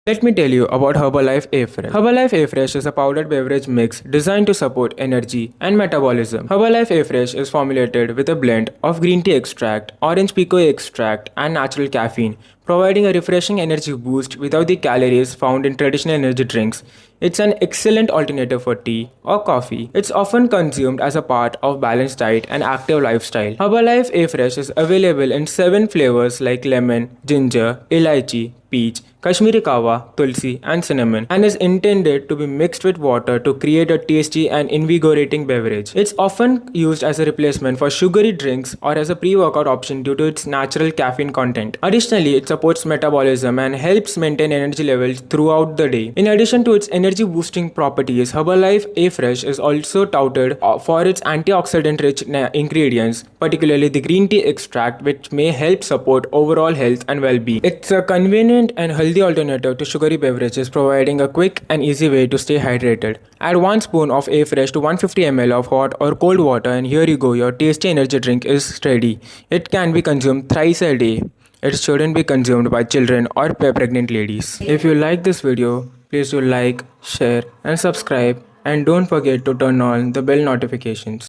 Let me tell you about Herbalife Afresh. Herbalife Afresh is a powdered beverage mix designed to support energy and metabolism. Herbalife Afresh is formulated with a blend of green tea extract, orange pekoe extract, and natural caffeine, providing a refreshing energy boost without the calories found in traditional energy drinks. It's an excellent alternative for tea or coffee. It's often consumed as a part of balanced diet and active lifestyle. Herbalife Afresh is available in 7 flavors like lemon, ginger, elaichi, peach, Kashmiri kawa, tulsi, and cinnamon, and is intended to be mixed with water to create a tasty and invigorating beverage. It's often used as a replacement for sugary drinks or as a pre-workout option due to its natural caffeine content. Additionally, it supports metabolism and helps maintain energy levels throughout the day. In addition to its energy boosting properties, Herbalife Afresh is also touted for its antioxidant-rich ingredients, particularly the green tea extract, which may help support overall health and well-being. It's a convenient and healthy alternative to sugary beverages, providing a quick and easy way to stay hydrated. Add 1 spoon of Afresh to 150 ml of hot or cold water, and here you go, your tasty energy drink is ready. It can be consumed thrice a day. It shouldn't be consumed by children or pregnant ladies. If you like this video, please do like, share and subscribe, and don't forget to turn on the bell notifications.